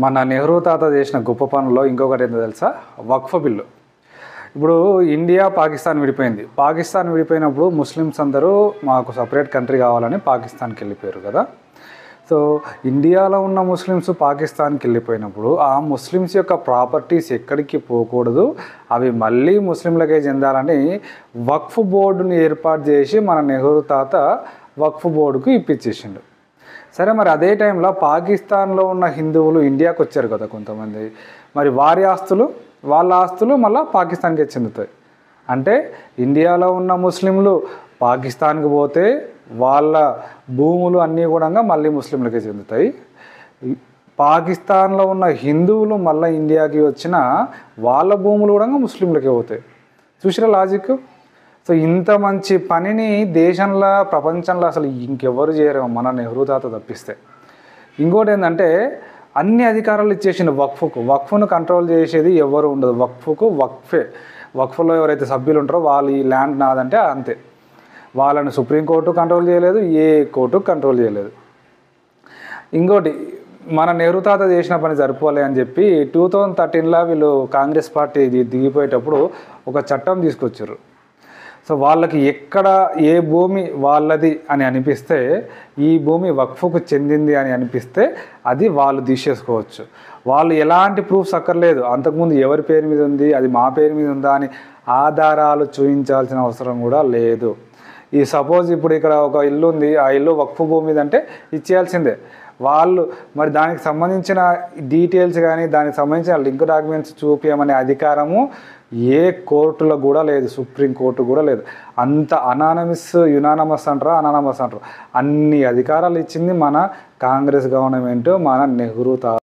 మన నెహ్రూ తాత చేసిన గొప్ప పనుల్లో ఇంకొకటి ఏంటో తెలుసా? వక్ఫ్ బిల్లు. ఇప్పుడు ఇండియా పాకిస్తాన్ విడిపోయింది. పాకిస్తాన్ విడిపోయినప్పుడు ముస్లిమ్స్ అందరూ మాకు సపరేట్ కంట్రీ కావాలని పాకిస్తాన్కి వెళ్ళిపోయారు కదా. సో ఇండియాలో ఉన్న ముస్లిమ్స్ పాకిస్తాన్కి వెళ్ళిపోయినప్పుడు ఆ ముస్లిమ్స్ యొక్క ప్రాపర్టీస్ ఎక్కడికి పోకూడదు, అవి మళ్ళీ ముస్లింలకే చెందాలని వక్ఫ్ బోర్డుని ఏర్పాటు చేసి మన నెహ్రూ తాత వక్ఫ్ బోర్డుకు ఇప్పించేసిండు. సరే, మరి అదే టైంలో పాకిస్తాన్లో ఉన్న హిందువులు ఇండియాకి వచ్చారు కదా కొంతమంది. మరి వారి ఆస్తులు, వాళ్ళ ఆస్తులు మళ్ళీ పాకిస్తాన్కే చెందుతాయి. అంటే ఇండియాలో ఉన్న ముస్లింలు పాకిస్తాన్కి పోతే వాళ్ళ భూములు అన్నీ కూడా మళ్ళీ ముస్లింలకే చెందుతాయి. పాకిస్తాన్లో ఉన్న హిందువులు మళ్ళీ ఇండియాకి వచ్చిన వాళ్ళ భూములు కూడా ముస్లింలకే పోతాయి. చూసిరా లాజిక్? సో ఇంత మంచి పనిని దేశంలో, ప్రపంచంలో అసలు ఇంకెవరు చేయరు మన నెహ్రూ తాత తప్పిస్తే. ఇంకోటి ఏంటంటే అన్ని అధికారాలు ఇచ్చేసిండు వక్ఫ్కు. వక్ఫ్ను కంట్రోల్ చేసేది ఎవరు ఉండదు. వక్ఫ్కు వక్ఫే. వక్ఫ్లో ఎవరైతే సభ్యులు ఉంటారో వాళ్ళు ఈ ల్యాండ్ నాదంటే అంతే. వాళ్ళని సుప్రీంకోర్టు కంట్రోల్ చేయలేదు, ఏ కోర్టు కంట్రోల్ చేయలేదు. ఇంకోటి, మన నెహ్రూ తాత చేసిన పని సరిపోలే అని చెప్పి 2013లో వీళ్ళు కాంగ్రెస్ పార్టీ దిగిపోయేటప్పుడు ఒక చట్టం తీసుకొచ్చారు. సో వాళ్ళకి ఎక్కడ ఏ భూమి వాళ్ళది అని అనిపిస్తే, ఈ భూమి వక్ఫ్కు చెందింది అని అనిపిస్తే అది వాళ్ళు తీసేసుకోవచ్చు. వాళ్ళు ఎలాంటి ప్రూఫ్స్ అక్కర్లేదు. అంతకుముందు ఎవరి పేరు మీద ఉంది, అది మా పేరు మీద ఉందా అని ఆధారాలు చూపించాల్సిన అవసరం కూడా లేదు. ఈ సపోజ్ ఇప్పుడు ఇక్కడ ఒక ఇల్లు ఉంది, ఆ ఇల్లు వక్ఫ్ భూమి మీద అంటే ఇచ్చేయాల్సిందే. వాళ్ళు మరి దానికి సంబంధించిన డీటెయిల్స్ కానీ దానికి సంబంధించిన లింక్ డాక్యుమెంట్స్ చూపించమనే అధికారము ఏ కోర్టులో కూడా లేదు, సుప్రీంకోర్టు కూడా లేదు. అంత యునానమస్ అంటారు, అన్ని అధికారాలు ఇచ్చింది మన కాంగ్రెస్ గవర్నమెంట్, మన నెహ్రూ తాత.